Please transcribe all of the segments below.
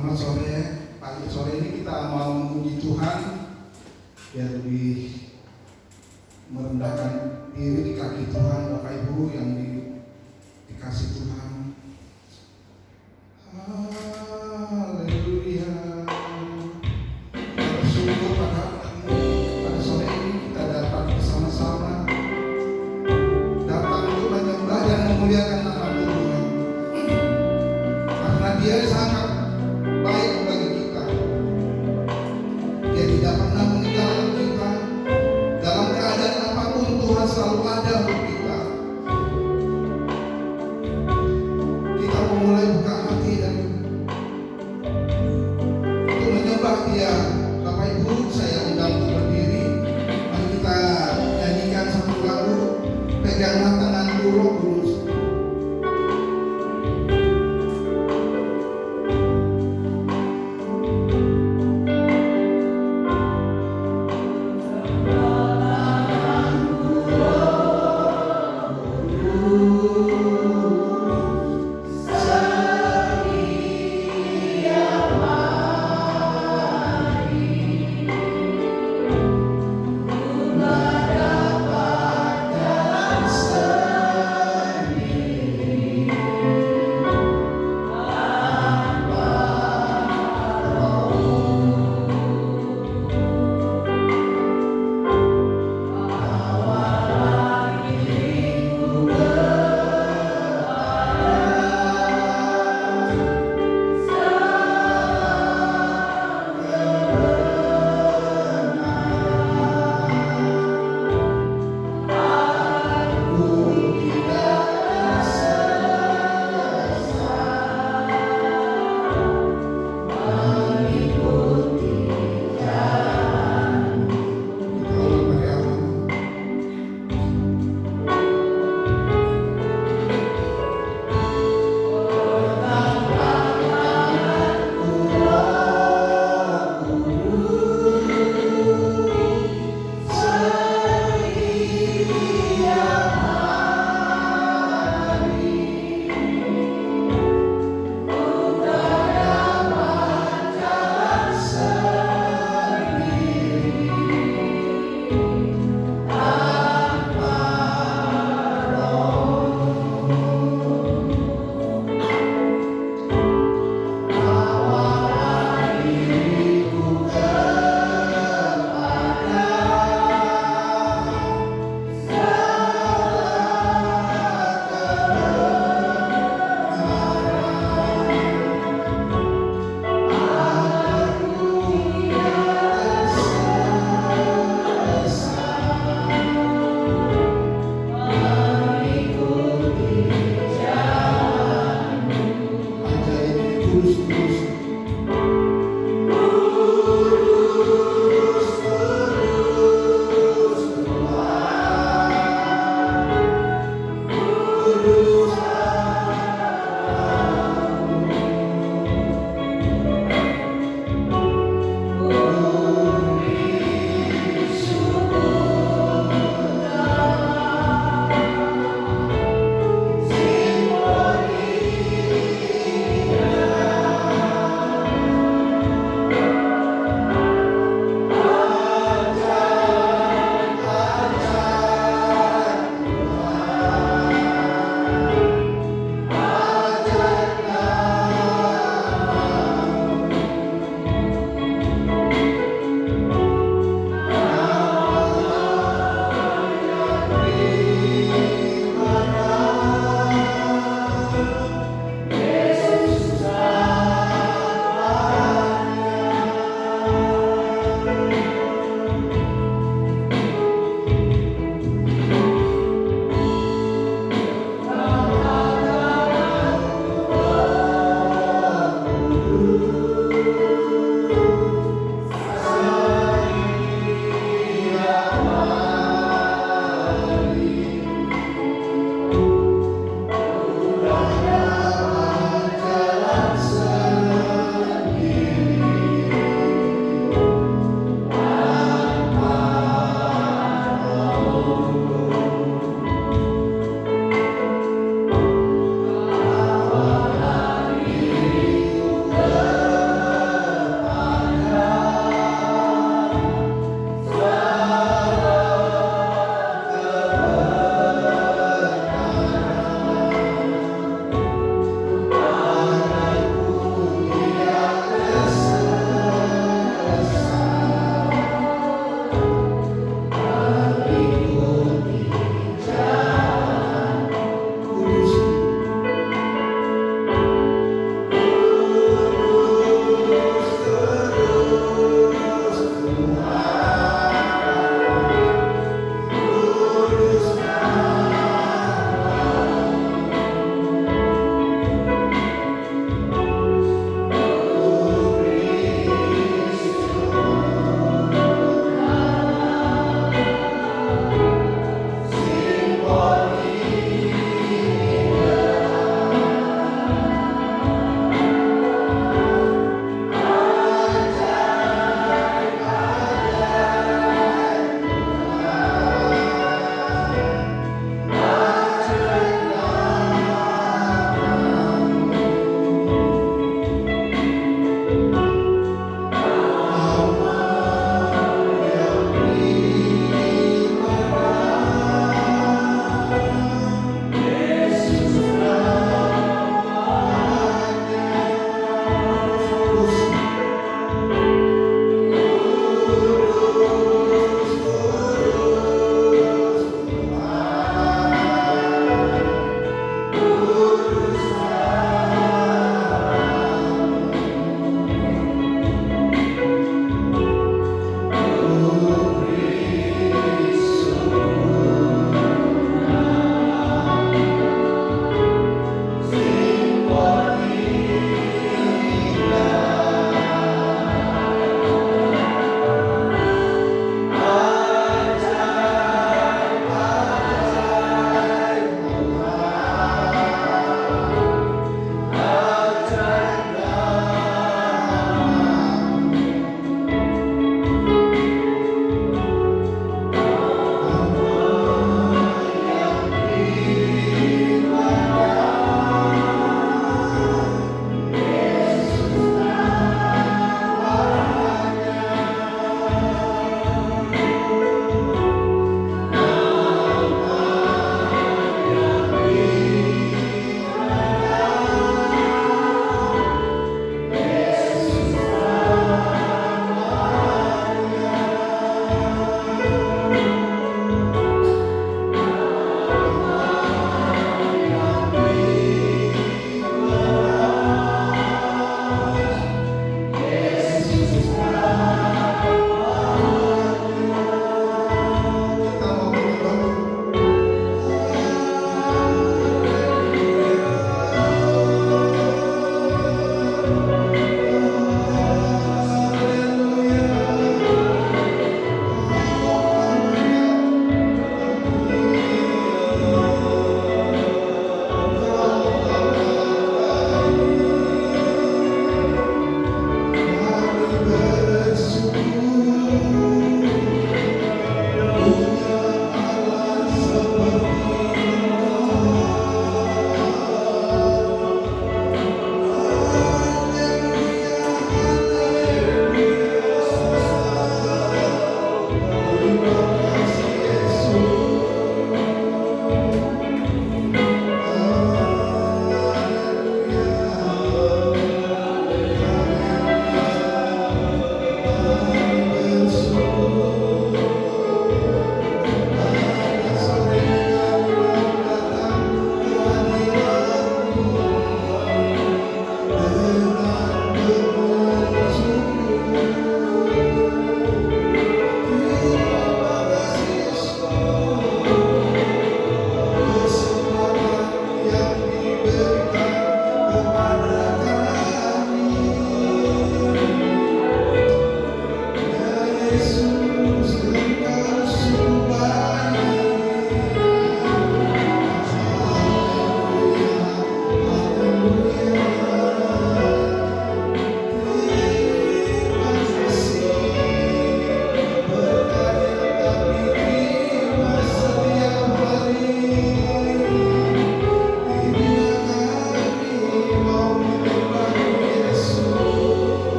Selamat sore, pagi sore ini kita mau memuji Tuhan, biar lebih merendahkan diri di kaki Tuhan, Bapak Ibu yang dikasih Tuhan. Haleluya. Bersyukur pada sore ini kita dapat bersama-sama datang untuk menyembah dan memuliakan nama Tuhan, karena Dia sangat baik bagi kita. Dia tidak pernah meninggalkan kita. Dalam keadaan apapun Tuhan selalu ada untuk kita. Kita memulai buka hati dan untuk menyembah Dia. Bapak Ibu, saya undang untuk berdiri. Mari kita nyanyikan satu lagu, Peganglah Tanganku Roh Kudus.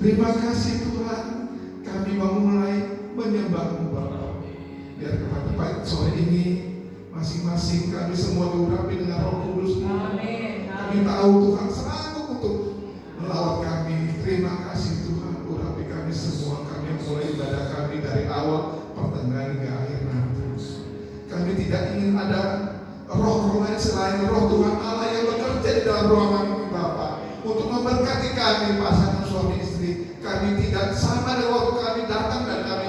Terima kasih Tuhan, kami mau mulai menyembah-Mu Bapa. Biar kepada sore ini masing-masing kami semua diurapi dengan Roh Kudus. Kami tahu Tuhan sanggup untuk melawat kami. Terima kasih Tuhan, urapi kami semua. Kami mulai ibadah kami dari awal, pertengahan hingga akhir nanti. Kami tidak ingin ada roh-roh lain selain Roh Tuhan Allah yang bekerja di dalam ruangan ini Bapa, untuk memberkati kami pasangan suami istri. Kami tidak sama dengan waktu kami datang dan kami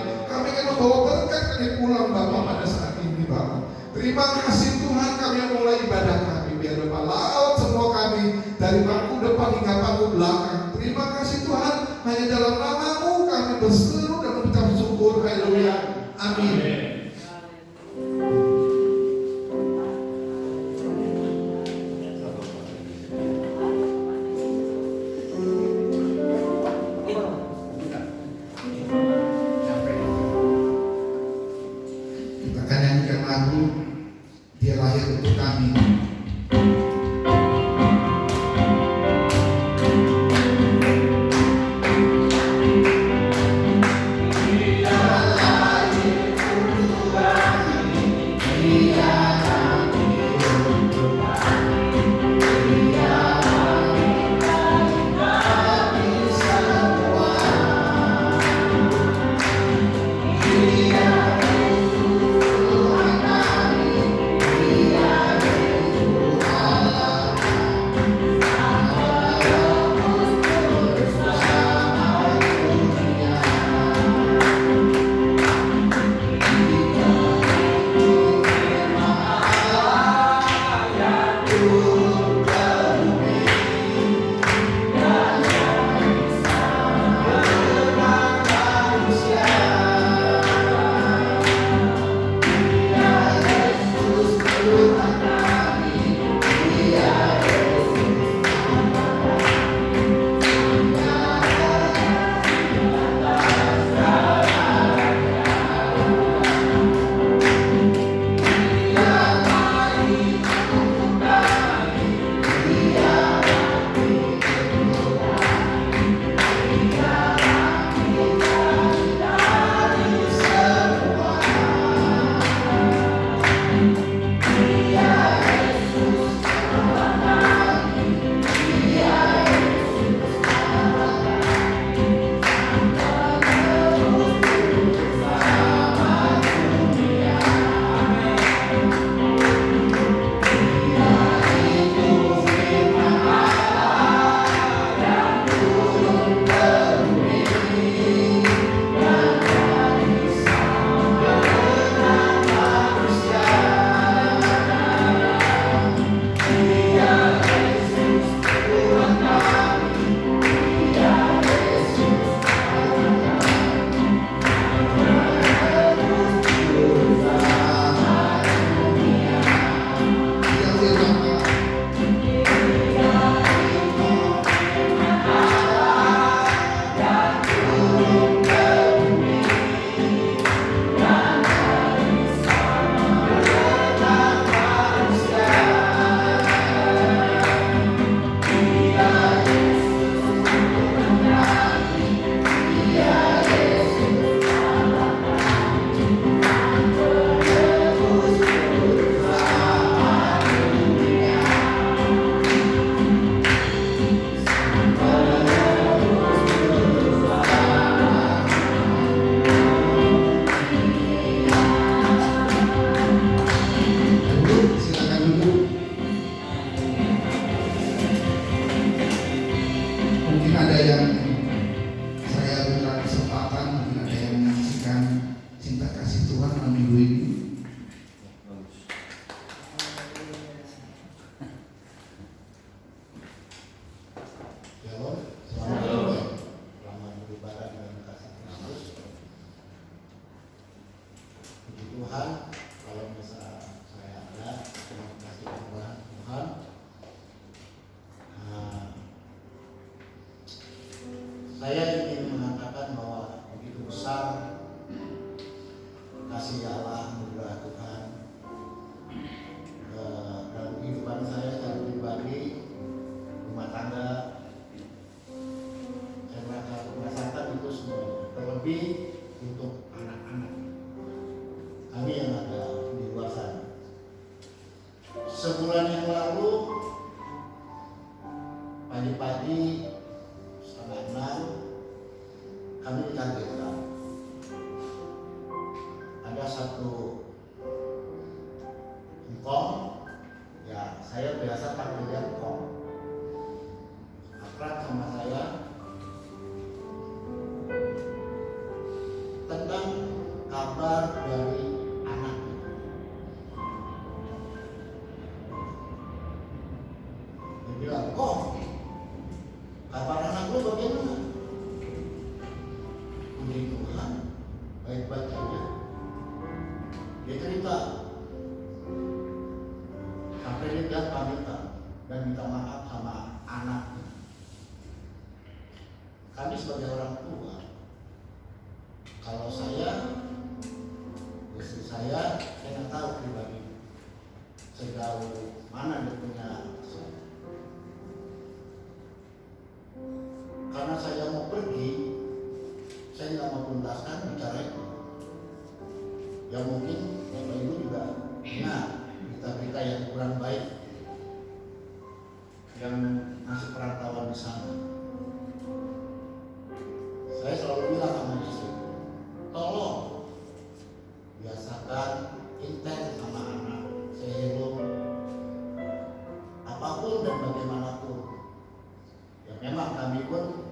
akan membawa berkat kami pulang Bapak pada saat ini Bapak. Terima kasih Tuhan, kami yang mulai ibadah kami. Biar Bapak laut semua kami dari bangku depan hingga bangku belakang. Terima kasih Tuhan, hanya dalam nama-Mu kami berseru dan mengucap syukur. Haleluya. Amin. Dia lahir untuk kami. Saya ingin mengatakan bahwa begitu besar kasih Allah, anugerah Tuhan dalam kehidupan saya secara pribadi, rumah tangga. Saya merasakan itu semuanya, terlebih untuk anak-anak kami yang ada di luar sana. Sebulan yang lalu pagi-pagi 5:30 kami dikagetkan ada satu engkong, ya saya biasa panggilnya engkong, akrab sama saya, tentang kabar dari anaknya. Dia bilang, "Kok kabar anak lu bagaimana?" Puji Tuhan, baik-baik saja. Dia cerita sampai dia bilang pamitan dan minta maaf sama anaknya. Kami sebagai orang tua, kalau saya, istri saya nggak tahu pribadi sejauh mana dia punya saya. Karena saya mau pergi, saya nggak mau tuntaskan bicara itu. Ya mungkin Bapak Ibu juga ingat berita-berita yang kurang baik yang masih perantauan di sana. Saya selalu bilang sama istri, tolong biasakan intens sama anak. Saya hidup apapun dan bagaimanapun. Ya memang kami pun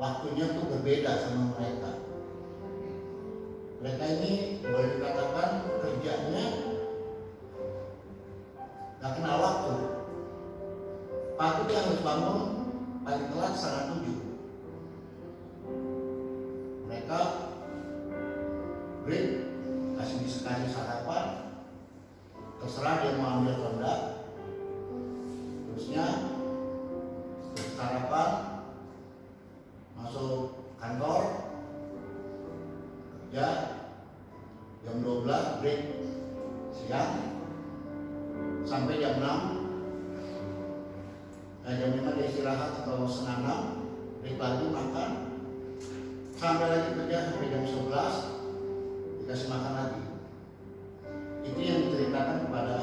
waktunya tuh berbeda sama mereka. Mereka ini boleh dikatakan kerjanya gak kenal waktu. Pagi dia harus bangun paling telat 6:30. Mereka break, kasih sarapan, terserah dia mau ambil kondak, terusnya sarapan, masuk kantor, kerja, jam 12 break siang sampai jam 6. Jam 5 dia istirahat atau setengah 6, break lagi makan, sampai lagi kerja sampai jam 11 dikasih makan lagi. Itu yang diceritakan kepada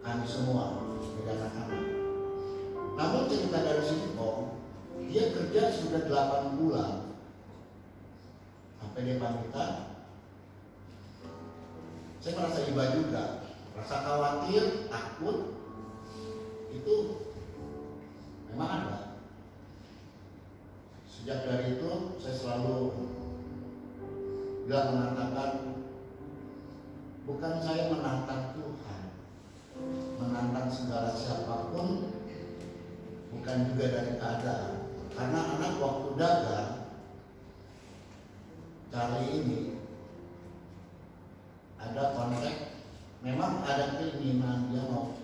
kami semua sebagai anak-anak. Namun cerita dari sini dia kerja sudah 8 bulan sampai dia pamitan. Saya merasa iba juga, rasa khawatir, takut itu memang ada. Sejak dari itu saya selalu mengatakan, bukan saya menantang Tuhan, menantang segala siapapun, bukan juga dari keadaan. Karena anak waktu dagang kali ini ada kontrak, memang ada keinginan dia mau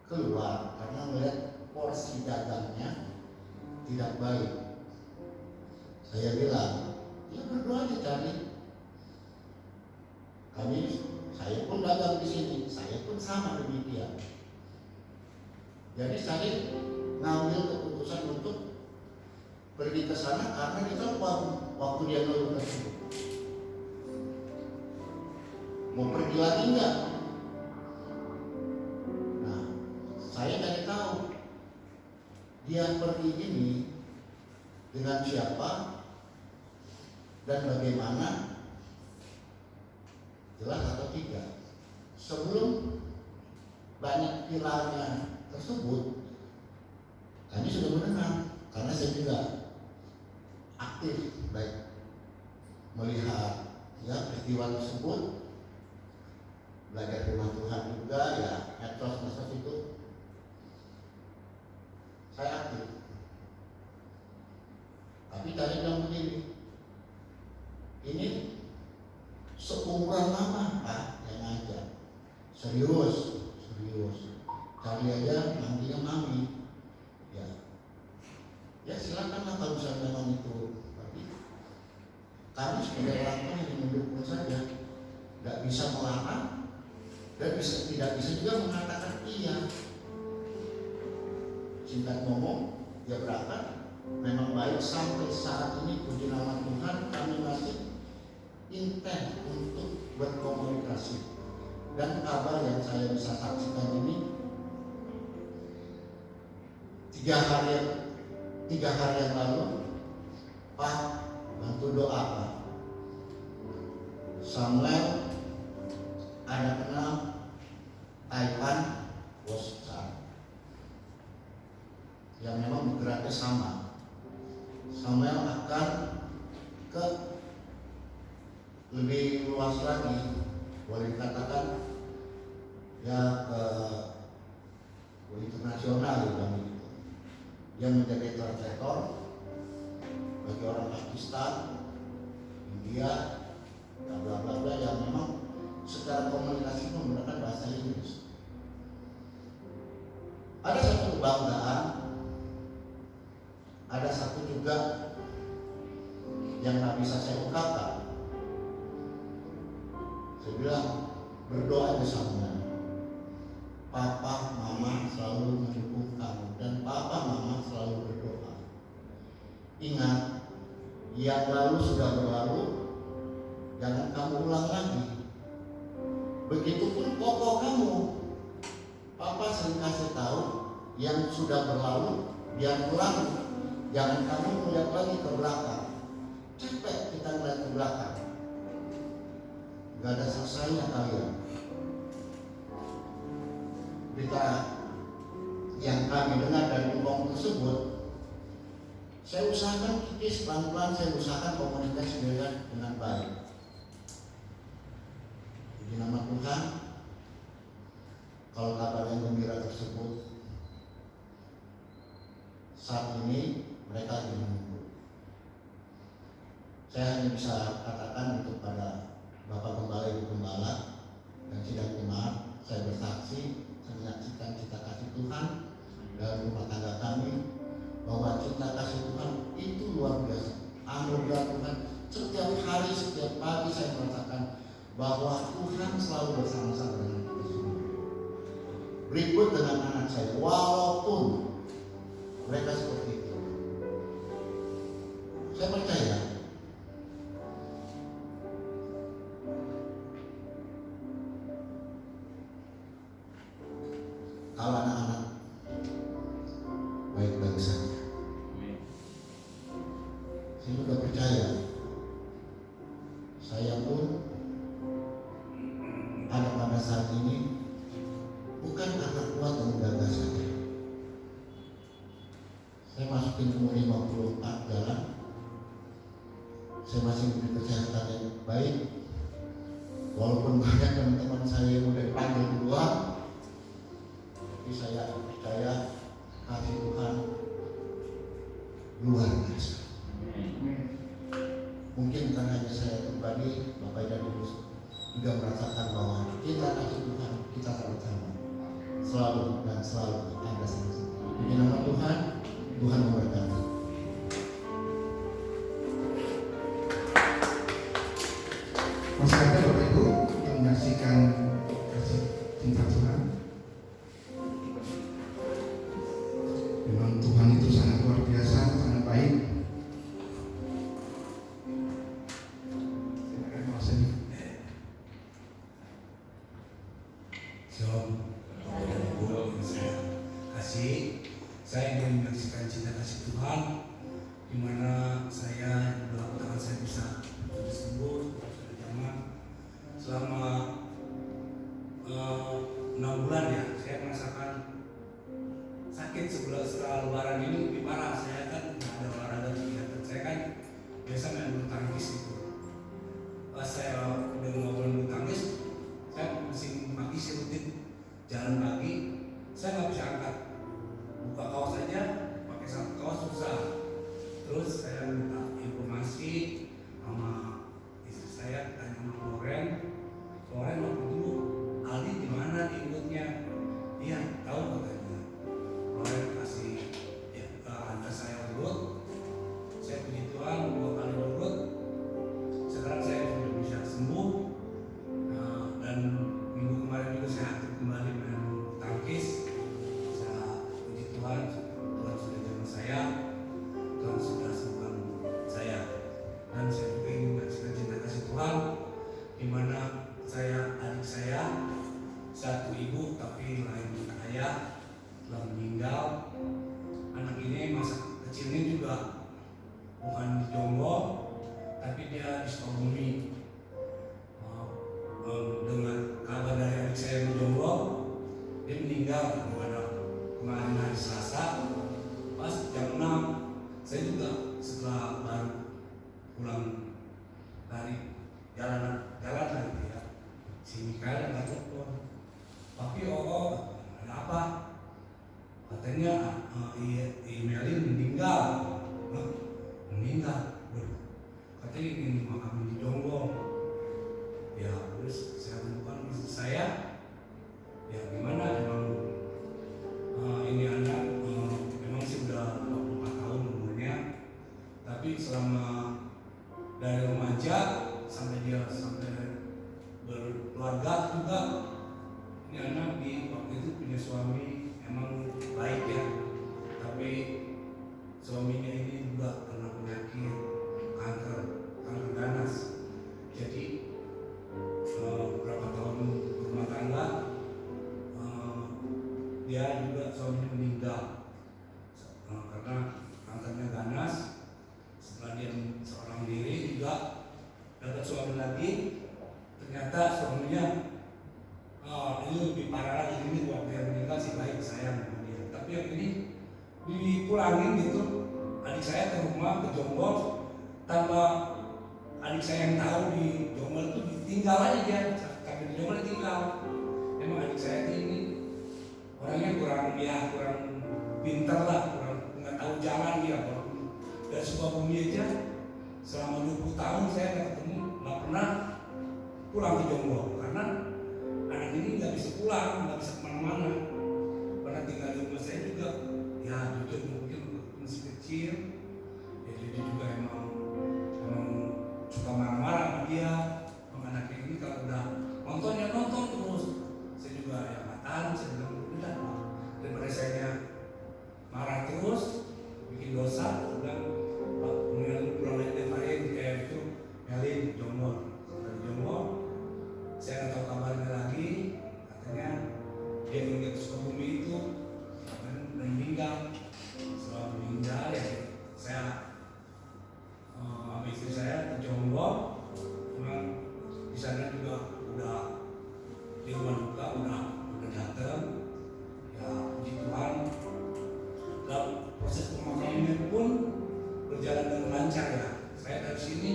keluar karena melihat porsi dagangnya tidak baik. Saya bilang, ya berdoa aja cari. Saya pun dagang di sini, saya pun sama demikian. Jadi saya ngambil keputusan untuk pergi ke sana karena ditelepon waktu dia ngeluh tersebut. Mau pergi lagi enggak? Nah, saya cari tahu dia pergi ini dengan siapa dan bagaimana, jelas atau tidak. Sebelum banyak pilarnya tersebut, kami sudah mendengar, karena saya juga aktif baik melihat ya peristiwa tersebut, belajar firman Tuhan juga, ya medsos itu saya aktif. Tapi tadi bilang begini, ini seumuran lama Pak yang ngajak, serius, cari aja nantinya mami. ya silakanlah kalau misalnya memang itu. Tapi kami sebagai orang tua hanya mendukung saja, nggak bisa melarang dan tidak bisa juga mengatakan iya. Singkat ngomong, dia berangkat. Memang baik sampai saat ini, puji nama Tuhan, kami masih intens untuk berkomunikasi. Dan kabar yang saya bisa saksikan ini 3 hari yang lalu, Pak bantu doa Pak. Samuel ada kenal Taipan Bosca yang memang bergeraknya sama. Samuel akan ke lebih luas lagi, boleh dikatakan ya ke internasional gitu. Yang menjadi translator bagi orang Pakistan, India, bla bla bla yang memang secara komunikasi menggunakan bahasa Inggris. Ada satu kebanggaan, ada satu juga yang nggak bisa saya ungkapkan. Saya bilang berdoa bersama. Papa, mama selalu mendukung kamu dan papa, mama selalu berdoa. Ingat, yang lalu sudah berlalu, jangan kamu ulang lagi. Begitupun pokok kamu. Papa sering kasih tahu, yang sudah berlalu, biar berlalu. Jangan kamu melihat lagi ke belakang. Capek kita melihat ke belakang. Gak ada selesainya kalian. Berita yang kami dengar dari ngomong tersebut, saya usahakan kikis pelan-pelan, saya usahakan komunikasi dengan baik. Di nama Tuhan, kalau kabar yang gembira tersebut saat ini mereka lagi menunggu. Saya hanya bisa katakan untuk pada Bapak Gembala, Ibu Gembala dan sidang jemaat, saya bersaksi menyaksikan cita kasih Tuhan dalam rumah tangga kami, bahwa cita kasih Tuhan itu luar biasa. Anugerah Tuhan setiap hari, setiap pagi saya merasakan bahwa Tuhan selalu bersama-sama dengan kita semua. Berikut dengan anak saya, walaupun mereka seperti itu, saya percaya kalau anak-anak baik-baik saja. Saya sudah percaya, saya pun ada pada saat ini bukan karena kuat dan gagah saja. Saya masukin umur 54 jalan, saya masih diberi kesehatan yang baik. Walaupun banyak teman-teman saya yang udah dipanggil duluan, tapi saya percaya kasih Tuhan luar biasa. Mungkin karena hanya saya pribadi, Bapak dan Ibu juga merasakan bahwa kita kasih Tuhan, kita sama-sama selalu dan selalu ada sama-sama. Di nama Tuhan, Tuhan memberkati. Masih ada Bapak Ibu yang menyaksikan kasih cinta Tuhan. Memang Tuhan itu sangat luar biasa, sangat baik. Silakan Mas Edi. Shalom, Bapak dan Ibu yang saya kasih. Saya ingin menyaksikan cinta kasih Tuhan, di mana saya dalam tangan saya bisa sembuh, sudah nyaman. Selama 6 bulan ya, saya merasakan sakit setelah lebaran ini lebih parah. Saya kan nggak ada olahraga kegiatan. Saya kan biasa main bulu tangkis gitu. Pas saya udah ngobrol bulu tangkis, saya masih pagi sih rutin jalan pagi. Saya nggak bisa angkat, buka kaos aja pakai satu kaos susah. Terus saya minta informasi sama istri saya, tanya sama Loren waktu dulu Aldi di mana diurutnya? Iya tahu katanya. Loren kasih ya, antar saya urut. satu ibu tapi lain ayah telah meninggal. Anak ini masa kecilnya juga bukan di Jonggol, tapi dia di Sukabumi. Dengar kabar dari adik saya di Jonggol, dia meninggal pada kemarin hari Selasa pas jam 6. Saya juga setelah baru pulang dari jalan gitu ya, si Mikael nggak telepon, tapi ada apa? Katanya emailin meninggal. Katanya ingin makam di Jonggol. Ya terus saya menemukan istri saya, ya gimana emang ini anak memang sih udah 24 tahun umurnya, tapi selama dari remaja sampai berkeluarga juga, ini anak di waktu itu punya suami emang baik ya, tapi suaminya ini juga kena penyakit kanker ganas. Jadi beberapa tahun rumah tangga dia juga suaminya meninggal karena kankernya ganas. Setelah dia seorang diri juga dapat suami lagi, ternyata suaminya ini lebih parah lagi. Ini waktu yang meninggal sih baik sayang sama dia, tapi yang ini dipulangin gitu adik saya ke rumah ke Jonggol tanpa adik saya yang tahu di Jonggol itu ditinggal aja dia, kami di Jonggol ditinggal. Emang adik saya ini orangnya kurang pintar lah, kurang nggak tahu jalan dia. Dari Sukabumi aja selama 20 tahun saya nggak ketemu, nggak pernah pulang ke Jonggol karena anak ini nggak bisa pulang, nggak bisa kemana-mana. Pernah tinggal di rumah saya juga, ya jujur mungkin masih kecil, ya jadi juga emang suka marah-marah sama dia. Anak ini kalau udah nonton terus, saya juga ya nggak tahan. Saya bilang udah, daripada saya marah terus bikin dosa, saya bilang Pak, pulang aja kemarin kayak itu Melin Jonggol. Dari Jonggol saya nggak tahu kabarnya lagi, katanya dia pergi ke Sukabumi itu dan meninggal. Setelah meninggal ya saya sama istri saya ke Jonggol. Memang di sana juga udah di rumah duka udah datang, ya puji Tuhan. Dan proses pemakaman pun berjalan dengan lancar ya. Saya dari sini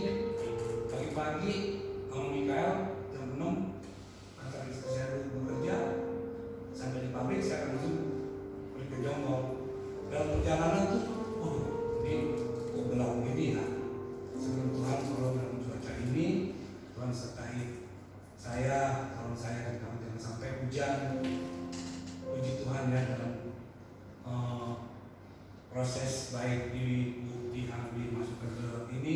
pagi-pagi sama Mikael jam 6 antar istri saya dulu bekerja, sampai di pabrik saya langsung pergi ke Jonggol. Dalam perjalanan tuh, ini kok gelap begini ya. Sebelum Tuhan tolong dalam cuaca ini, Tuhan sertai saya, kalau saya dan kamu jangan sampai hujan. Puji Tuhan ya, dalam proses baik di masuk ke ini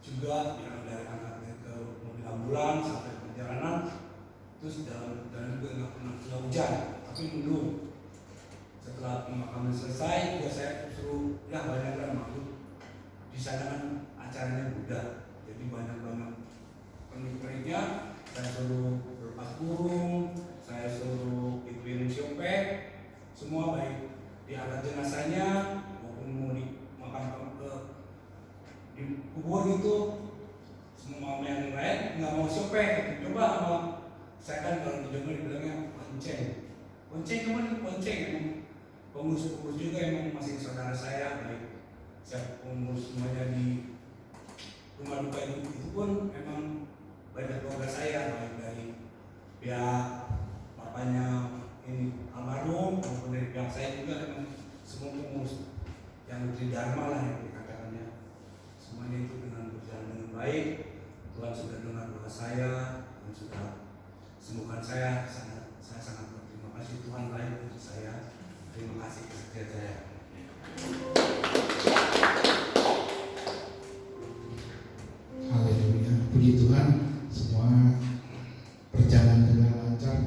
juga ya, dari angkatnya ke mobil ambulans sampai perjalanan, terus jalan juga nggak pernah hujan, tapi mendung. Setelah pemakaman selesai, juga saya suruh ya banyak maksud di sana kan acaranya Buddha, jadi banyak penikmatnya. Saya suruh berlepas burung, saya suruh ikutin siopek, semua baik diangkat jenazahnya maupun mau dimakamkan di kubur gitu. Semua yang lain nggak mau siopek, coba sama saya kan kalau di Jonggol dibilangnya ponceng kemana ponceng. Emang pengurus juga emang masih saudara saya, baik siapa pengurus semuanya di rumah duka itu pun memang banyak keluarga saya, baik dari pihak bapaknya ini almarhum maupun dari pihak saya juga memang semua pengurus yang tridharma lah yang dikatakannya. Semuanya itu dengan berjalan dengan baik. Tuhan sudah dengar doa saya dan sudah sembuhkan saya. Saya sangat berterima kasih, Tuhan baik untuk saya. Terima kasih kesetiaan saya. Haleluya, puji Tuhan. Semua berjalan dengan lancar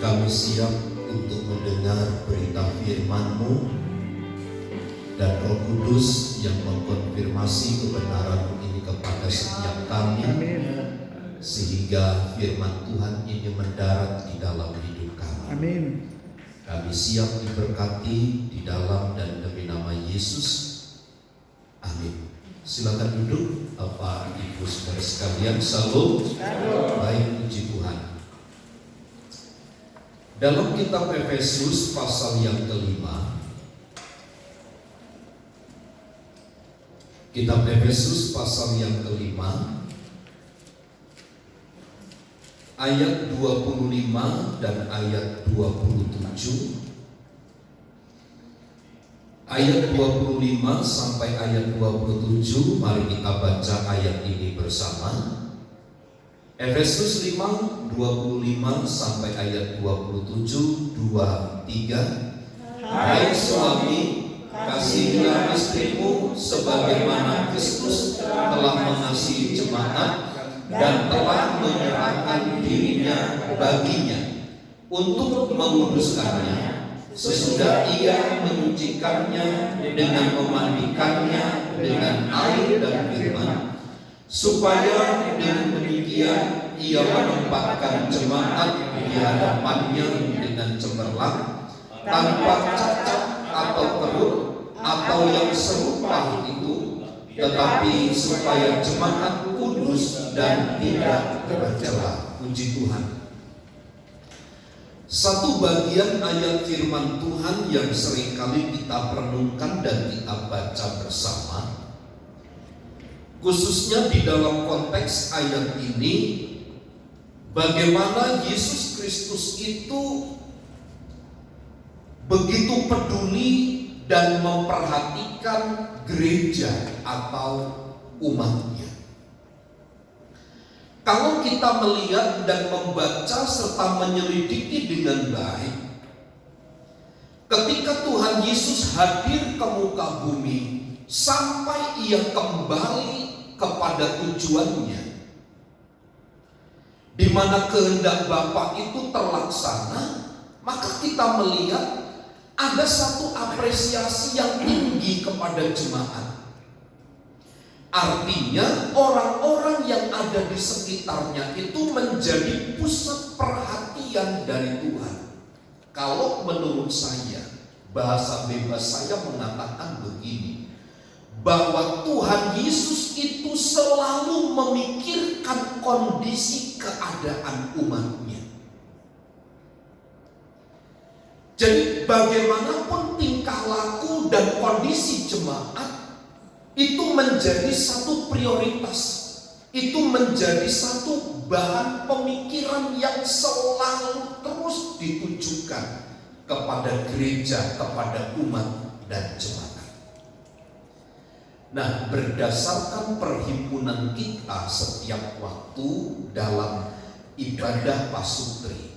Kami siap untuk mendengar berita firman-Mu, dan Roh Kudus yang mengkonfirmasi kebenaran ini kepada setiap kami, sehingga firman Tuhan ini mendarat di dalam hidup kami. Amin. Kami siap diberkati di dalam dan demi nama Yesus. Amin. Silakan duduk, Bapak Ibu Saudara sekalian. Salam. Baik, puji Tuhan. Dalam kitab Efesus pasal yang kelima, kitab Efesus pasal yang kelima, ayat 25 dan ayat 27. Ayat 25 sampai ayat 27, mari kita baca ayat ini bersama. Efesus 5, 25 sampai ayat 27, 23. Hai suami, kasihilah istrimu sebagaimana Kristus telah mengasihi jemaat dan telah menyerahkan dirinya baginya untuk menguduskannya, sesudah ia menyucikannya dengan memandikannya dengan air dan firman, supaya dengan demikian ia menempatkan jemaat di hadapannya dengan cemerlang, tanpa cacat atau kerut atau yang serupa itu, tetapi supaya jemaat kudus dan tidak bercela. Puji Tuhan. Satu bagian ayat firman Tuhan yang seringkali kita renungkan dan kita baca bersama, khususnya di dalam konteks ayat ini, bagaimana Yesus Kristus itu begitu peduli dan memperhatikan gereja atau umatnya. Kalau kita melihat dan membaca serta menyelidiki dengan baik, ketika Tuhan Yesus hadir ke muka bumi sampai ia kembali kepada tujuannya, di mana kehendak Bapa itu terlaksana, maka kita melihat ada satu apresiasi yang tinggi kepada jemaat. Artinya orang-orang yang ada di sekitarnya itu menjadi pusat perhatian dari Tuhan. Kalau menurut saya, bahasa bebas saya mengatakan begini, bahwa Tuhan Yesus itu selalu memikirkan kondisi keadaan umatnya. Jadi bagaimanapun tingkah laku dan kondisi jemaat itu menjadi satu prioritas, itu menjadi satu bahan pemikiran yang selalu terus ditujukan kepada gereja, kepada umat dan jemaat. Nah, berdasarkan perhimpunan kita setiap waktu dalam ibadah pasutri,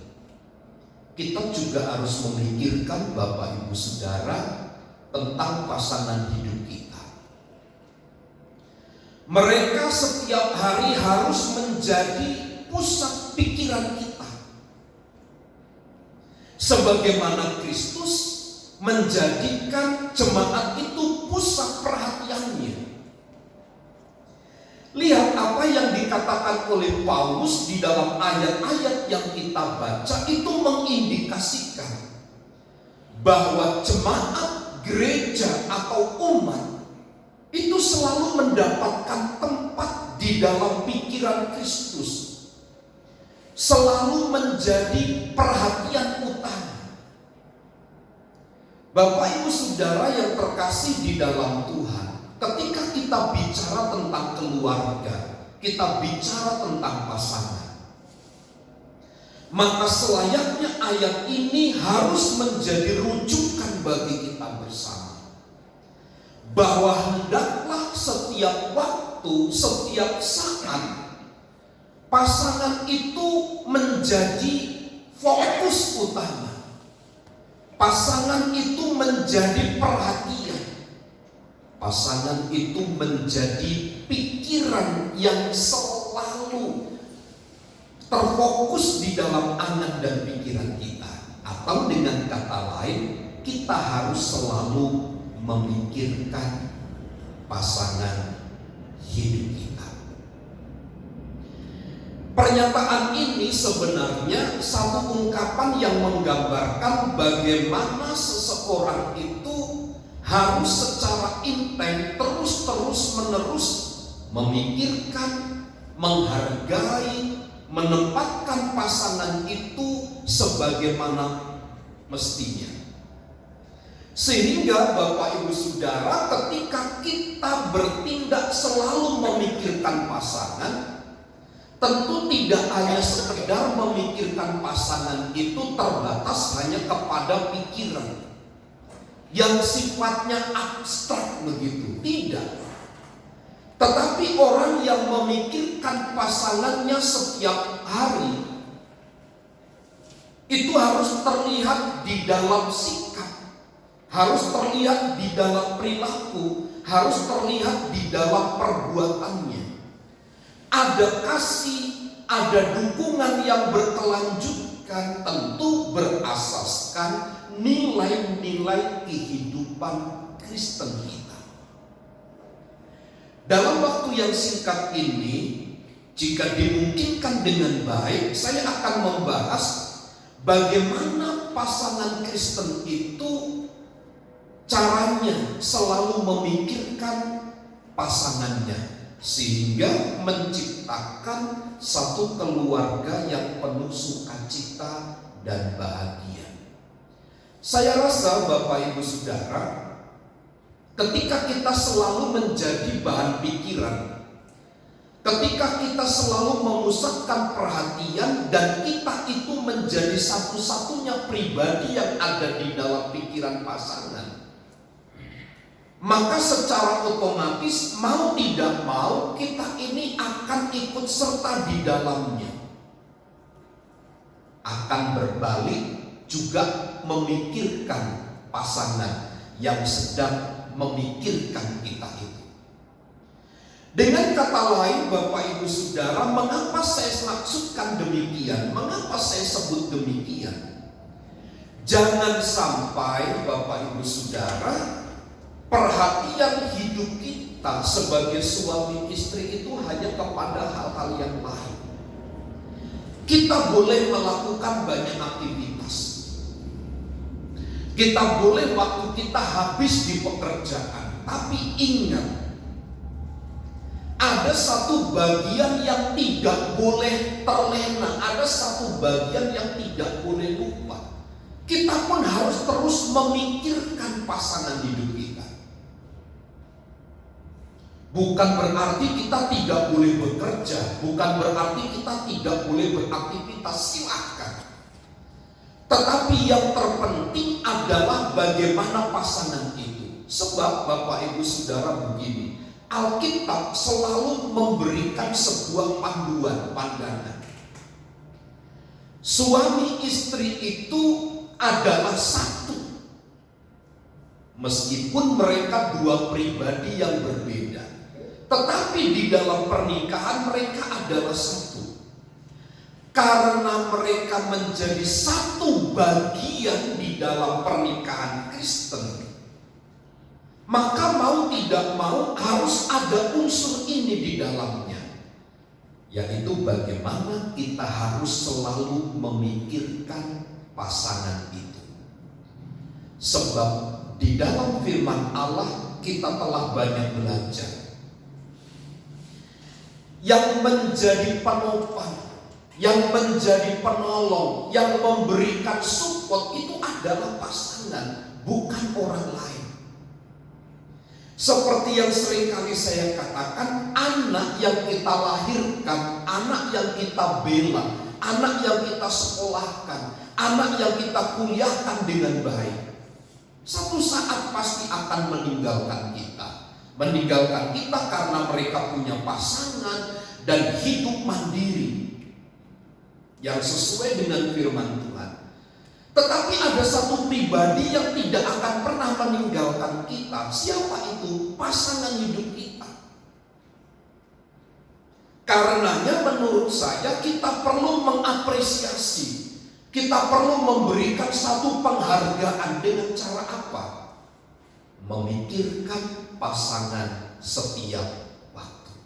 kita juga harus memikirkan Bapak Ibu Saudara tentang pasangan hidup kita. Mereka setiap hari harus menjadi pusat pikiran kita, sebagaimana Kristus menjadikan jemaat itu pusat perhatiannya. Lihat apa yang dikatakan oleh Paulus di dalam ayat-ayat yang kita baca, itu mengindikasikan bahwa jemaat, gereja atau umat itu selalu mendapatkan tempat di dalam pikiran Kristus, selalu menjadi perhatian utama. Bapak Ibu Saudara yang terkasih di dalam Tuhan, ketika kita bicara tentang keluarga, kita bicara tentang pasangan, maka selayaknya ayat ini harus menjadi rujukan bagi kita bersama, bahwa hendaklah setiap waktu, setiap saat, pasangan itu menjadi fokus utama. Pasangan itu menjadi perhatian. Pasangan itu menjadi pikiran yang selalu terfokus di dalam angan dan pikiran kita. Atau dengan kata lain, kita harus selalu memikirkan pasangan hidup kita. Pernyataan ini sebenarnya satu ungkapan yang menggambarkan bagaimana seseorang itu harus secara intens terus-menerus memikirkan, menghargai, menempatkan pasangan itu sebagaimana mestinya. Sehingga Bapak Ibu Saudara, ketika kita bertindak selalu memikirkan pasangan, tentu tidak hanya sekedar memikirkan pasangan itu terbatas hanya kepada pikiran yang sifatnya abstrak begitu, tidak. Tetapi orang yang memikirkan pasangannya setiap hari itu harus terlihat di dalam sikap, harus terlihat di dalam perilaku, harus terlihat di dalam perbuatannya. Ada kasih, ada dukungan yang berkelanjutan, tentu berasaskan nilai-nilai kehidupan Kristen kita. Dalam waktu yang singkat ini, jika dimungkinkan dengan baik, saya akan membahas bagaimana pasangan Kristen itu caranya selalu memikirkan pasangannya, sehingga menciptakan satu keluarga yang penuh sukacita dan bahagia. Saya rasa Bapak Ibu Saudara, ketika kita selalu menjadi bahan pikiran, ketika kita selalu memusatkan perhatian dan kita itu menjadi satu-satunya pribadi yang ada di dalam pikiran pasangan, maka secara otomatis mau tidak mau kita ini akan ikut serta di dalamnya. Akan berbalik juga memikirkan pasangan yang sedang memikirkan kita itu. Dengan kata lain Bapak Ibu Saudara, mengapa saya maksudkan demikian? Mengapa saya sebut demikian? Jangan sampai Bapak Ibu Saudara, perhatian hidup kita sebagai suami istri itu hanya kepada hal-hal yang lain. Kita boleh melakukan banyak aktivitas. Kita boleh waktu kita habis di pekerjaan. Tapi ingat, ada satu bagian yang tidak boleh terlena. Ada satu bagian yang tidak boleh lupa. Kita pun harus terus memikirkan pasangan hidup kita. Bukan berarti kita tidak boleh bekerja, bukan berarti kita tidak boleh beraktivitas, silakan. Tetapi yang terpenting adalah bagaimana pasangan itu. Sebab Bapak Ibu Saudara begini, Alkitab selalu memberikan sebuah panduan, pandangan. Suami istri itu adalah satu. Meskipun mereka dua pribadi yang berbeda, tetapi di dalam pernikahan mereka adalah satu. Karena mereka menjadi satu bagian di dalam pernikahan Kristen, maka mau tidak mau harus ada unsur ini di dalamnya, yaitu bagaimana kita harus selalu memikirkan pasangan itu. Sebab di dalam firman Allah kita telah banyak belajar, yang menjadi penopang, yang menjadi penolong, yang memberikan support itu adalah pasangan, bukan orang lain. Seperti yang seringkali saya katakan, anak yang kita lahirkan, anak yang kita bela, anak yang kita sekolahkan, anak yang kita kuliahkan dengan baik, satu saat pasti akan meninggalkan kita. Meninggalkan kita karena mereka punya pasangan dan hidup mandiri yang sesuai dengan firman Tuhan. Tetapi ada satu pribadi yang tidak akan pernah meninggalkan kita. Siapa itu? Pasangan hidup kita. Karenanya menurut saya kita perlu mengapresiasi, kita perlu memberikan satu penghargaan dengan cara apa? Memikirkan pasangan setiap waktu.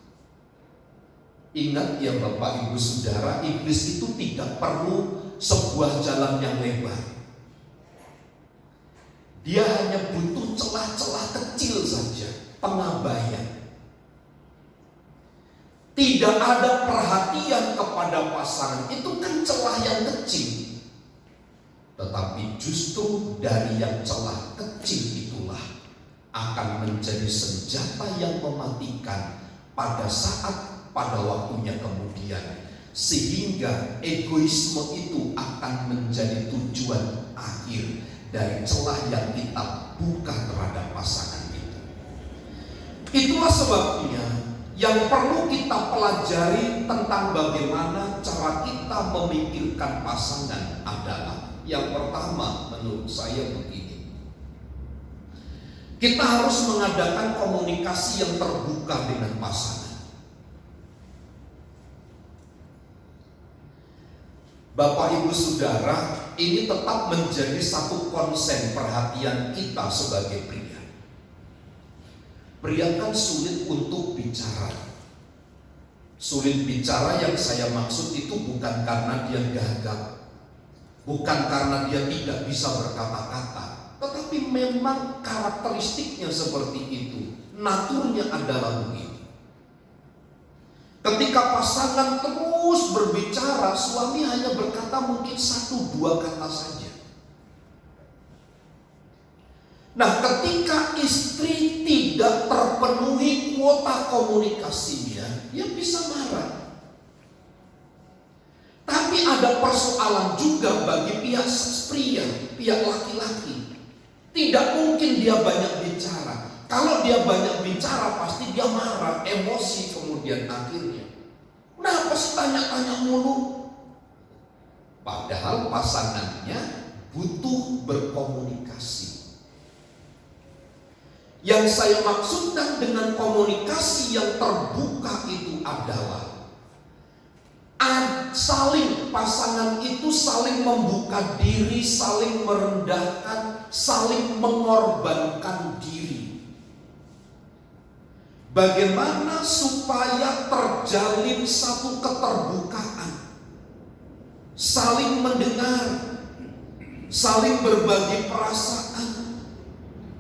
Ingat ya Bapak Ibu Saudara, iblis itu tidak perlu sebuah jalan yang lebar. Dia hanya butuh celah-celah kecil saja, pengabaian. Tidak ada perhatian kepada pasangan, itu kan celah yang kecil. Tetapi justru dari yang celah kecil itulah akan menjadi senjata yang mematikan pada waktunya kemudian, sehingga egoisme itu akan menjadi tujuan akhir dari celah yang kita buka terhadap pasangan itu. Itulah sebabnya yang perlu kita pelajari tentang bagaimana cara kita memikirkan pasangan adalah yang pertama menurut saya begini. Kita harus mengadakan komunikasi yang terbuka dengan pasangan. Bapak Ibu Saudara, ini tetap menjadi satu konsen perhatian kita sebagai pria. Pria kan sulit untuk bicara. Sulit bicara yang saya maksud itu bukan karena dia gagap, bukan karena dia tidak bisa berkata-kata, tetapi memang karakteristiknya seperti itu. Naturnya adalah begitu. Ketika pasangan terus berbicara, suami hanya berkata mungkin 1-2 kata saja. Nah, ketika istri tidak terpenuhi kuota komunikasinya, dia bisa marah. Tapi ada persoalan juga bagi pihak pria, pihak laki-laki. Tidak mungkin dia banyak bicara. Kalau dia banyak bicara pasti dia marah, emosi kemudian akhirnya. Kenapa sih tanya-tanya mulu? Padahal pasangannya butuh berkomunikasi. Yang saya maksudkan dengan komunikasi yang terbuka itu adalah pasangan itu saling membuka diri, saling merendahkan, saling mengorbankan diri. Bagaimana supaya terjalin satu keterbukaan, saling mendengar, saling berbagi perasaan,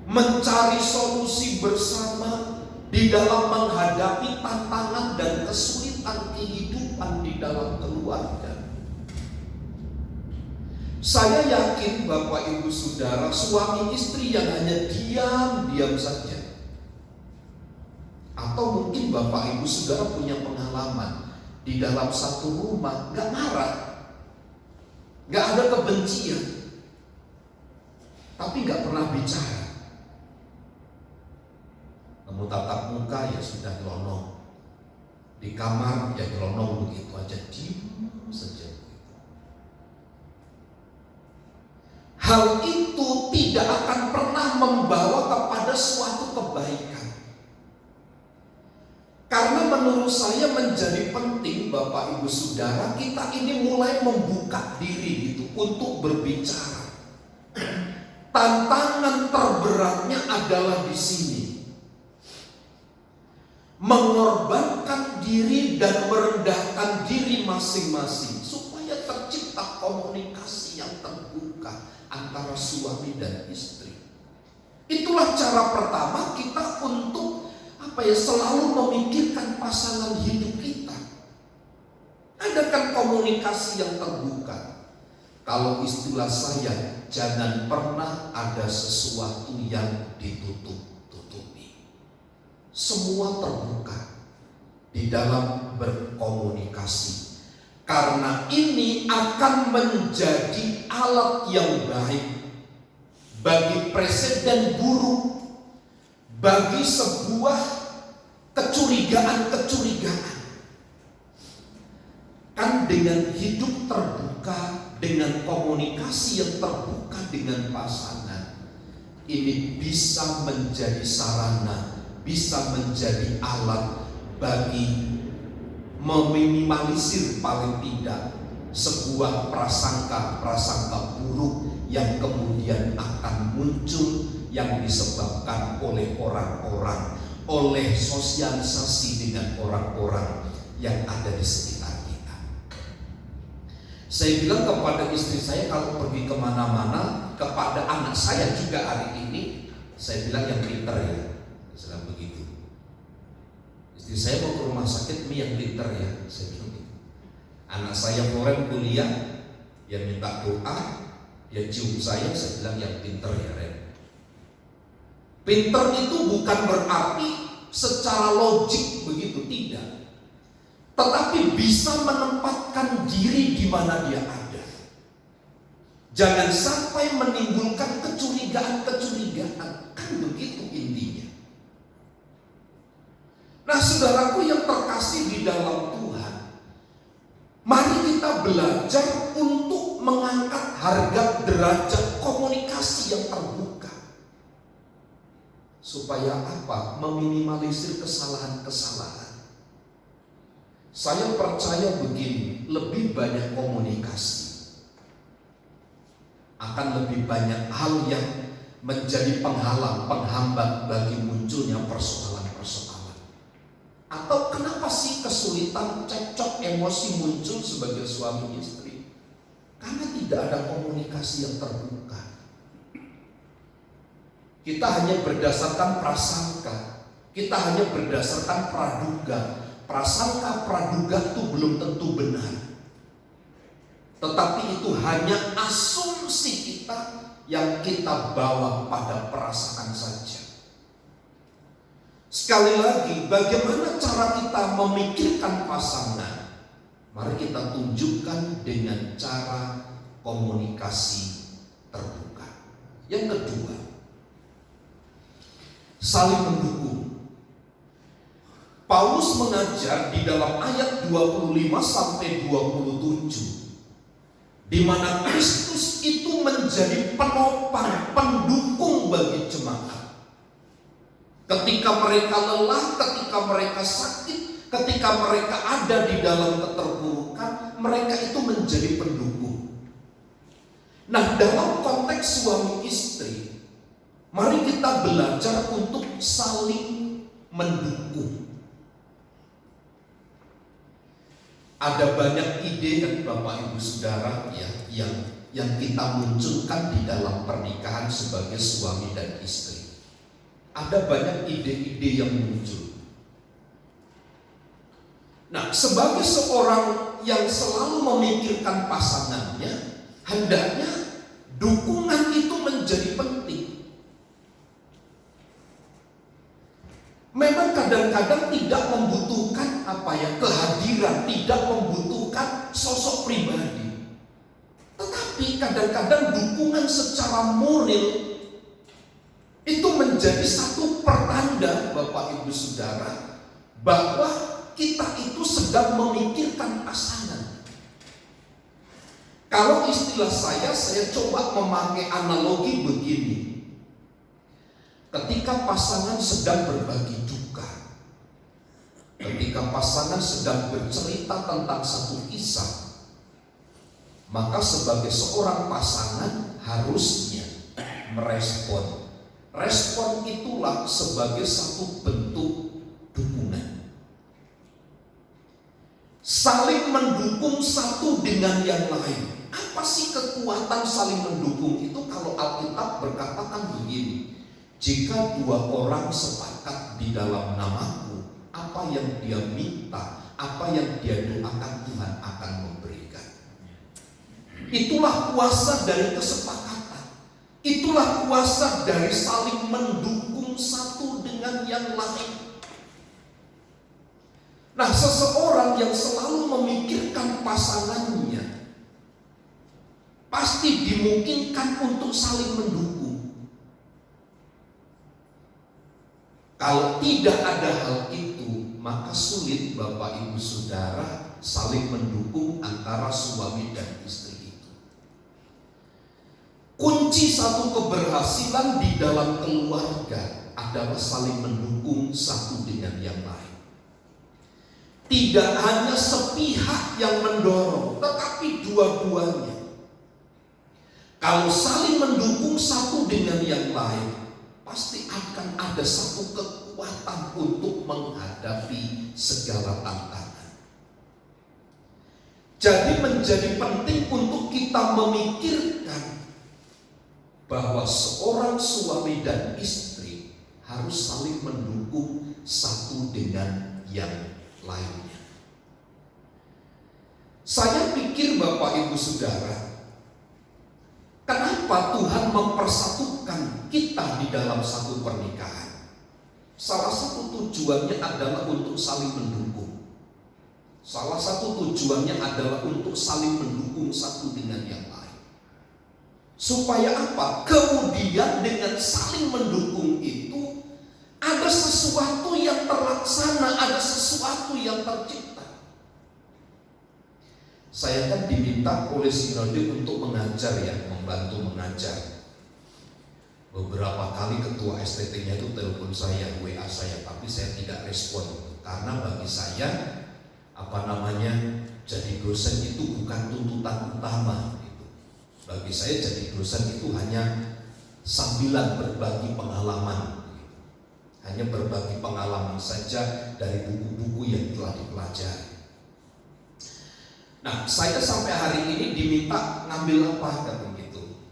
mencari solusi bersama di dalam menghadapi tantangan dan kesulitan kehidupan di dalam keluarga. Saya yakin Bapak Ibu Saudara, suami istri yang hanya diam-diam saja, atau mungkin Bapak Ibu Saudara punya pengalaman di dalam satu rumah gak marah, gak ada kebencian, tapi gak pernah bicara. Kamu tatap muka ya sudah nyelonong, di kamar ya nyelonong begitu aja, diam saja. Hal itu tidak akan pernah membawa kepada suatu kebaikan. Karena menurut saya menjadi penting Bapak Ibu Saudara, kita ini mulai membuka diri gitu untuk berbicara. Tantangan terberatnya adalah di sini. Mengorbankan diri dan merendahkan diri masing-masing supaya tercipta komunikasi yang terbuka antara suami dan istri. Itulah cara pertama kita untuk selalu memikirkan pasangan hidup kita. Adakan komunikasi yang terbuka. Kalau istilah saya, jangan pernah ada sesuatu yang ditutup. Semua terbuka di dalam berkomunikasi, karena ini akan menjadi alat yang baik bagi presiden buruk, bagi sebuah kecurigaan. Kan dengan hidup terbuka, dengan komunikasi yang terbuka dengan pasangan, ini bisa menjadi sarana, bisa menjadi alat bagi meminimalisir paling tidak sebuah prasangka buruk yang kemudian akan muncul yang disebabkan oleh orang-orang, oleh sosialisasi dengan orang-orang yang ada di sekitar kita. Saya bilang kepada istri saya kalau pergi kemana-mana, kepada anak saya juga hari ini, saya bilang yang pinter ya, saya begitu. Istri saya mau ke rumah sakit, yang pinter ya, saya bilang gitu. Anak saya foreign kuliah, dia minta doa, dia cium saya bilang yang pinter ya Ren. Pinter itu bukan berarti secara logik begitu, tidak. Tetapi bisa menempatkan diri di mana dia ada. Jangan sampai menimbulkan kecurigaan, kan begitu intinya. Nah, saudaraku yang terkasih di dalam Tuhan, mari kita belajar untuk mengangkat harga derajat komunikasi yang terbuka. Supaya apa? Meminimalisir kesalahan-kesalahan. Saya percaya begini, lebih banyak komunikasi akan lebih banyak hal yang menjadi penghalang, penghambat bagi munculnya persoalan-persoalan. Atau kenapa sih kesulitan, cekcok, emosi muncul sebagai suami istri? Karena tidak ada komunikasi yang terbuka. Kita hanya berdasarkan prasangka, kita hanya berdasarkan praduga. Prasangka, praduga itu belum tentu benar, tetapi itu hanya asumsi kita yang kita bawa pada perasaan saja. Sekali lagi, bagaimana cara kita memikirkan pasangan? Mari kita tunjukkan dengan cara komunikasi terbuka. Yang kedua, saling mendukung. Paulus mengajar di dalam ayat 25 sampai 27, di mana Kristus itu menjadi penopang, pendukung bagi jemaat. Ketika mereka lelah, ketika mereka sakit, ketika mereka ada di dalam keterpurukan, mereka itu menjadi pendukung. Nah, dalam konteks suami istri, mari kita belajar untuk saling mendukung. Ada banyak ide dan Bapak Ibu Saudara ya, yang kita munculkan di dalam pernikahan sebagai suami dan istri. Ada banyak ide-ide yang muncul. Nah, sebagai seorang yang selalu memikirkan pasangannya, hendaknya dukungan itu menjadi penting. Memang kadang-kadang tidak membutuhkan kehadiran, tidak membutuhkan sosok pribadi. Tetapi kadang-kadang dukungan secara moral itu menjadi satu pertanda Bapak Ibu Saudara bahwa kita itu sedang memikirkan pasangan. Kalau istilah saya coba memakai analogi begini. Ketika pasangan sedang berbagi duka, ketika pasangan sedang bercerita tentang satu kisah, maka sebagai seorang pasangan harusnya merespon. Respon itulah sebagai satu bentuk dukungan. Saling mendukung satu dengan yang lain. Apa sih kekuatan saling mendukung itu? Kalau Alkitab berkatakan begini, jika dua orang sepakat di dalam namaku, apa yang dia minta, apa yang dia doakan, Tuhan akan memberikan. Itulah kuasa dari kesepakatan. Itulah kuasa dari saling mendukung satu dengan yang lain. Nah, seseorang yang selalu memikirkan pasangannya pasti dimungkinkan untuk saling mendukung. Kalau tidak ada hal itu, maka sulit Bapak Ibu Saudara saling mendukung antara suami dan istri itu. Kunci satu keberhasilan di dalam keluarga adalah saling mendukung satu dengan yang lain. tidak hanya sepihak yang mendorong, tetapi dua-duanya. Kalau saling mendukung satu dengan yang lain, pasti akan ada satu kekuatan untuk menghadapi segala tantangan. Jadi menjadi penting untuk kita memikirkan bahwa seorang suami dan istri harus saling mendukung satu dengan yang lainnya. Saya pikir Bapak Ibu Saudara, kenapa Tuhan mempersatukan kita di dalam satu pernikahan? Salah satu tujuannya adalah untuk saling mendukung. Salah satu tujuannya adalah untuk saling mendukung satu dengan yang lain. Supaya apa? Kemudian dengan saling mendukung itu ada sesuatu yang terlaksana, ada sesuatu yang tercipta. Saya kan diminta oleh sinode untuk mengajar ya, membantu mengajar. Beberapa kali ketua STT-nya itu telepon saya, WA saya, tapi saya tidak respon karena bagi saya jadi dosen itu bukan tuntutan utama. Bagi saya jadi dosen itu hanya sambilan berbagi pengalaman. Hanya berbagi pengalaman saja dari buku-buku yang telah dipelajari. Nah, saya sampai hari ini diminta ngambil apa kan begitu,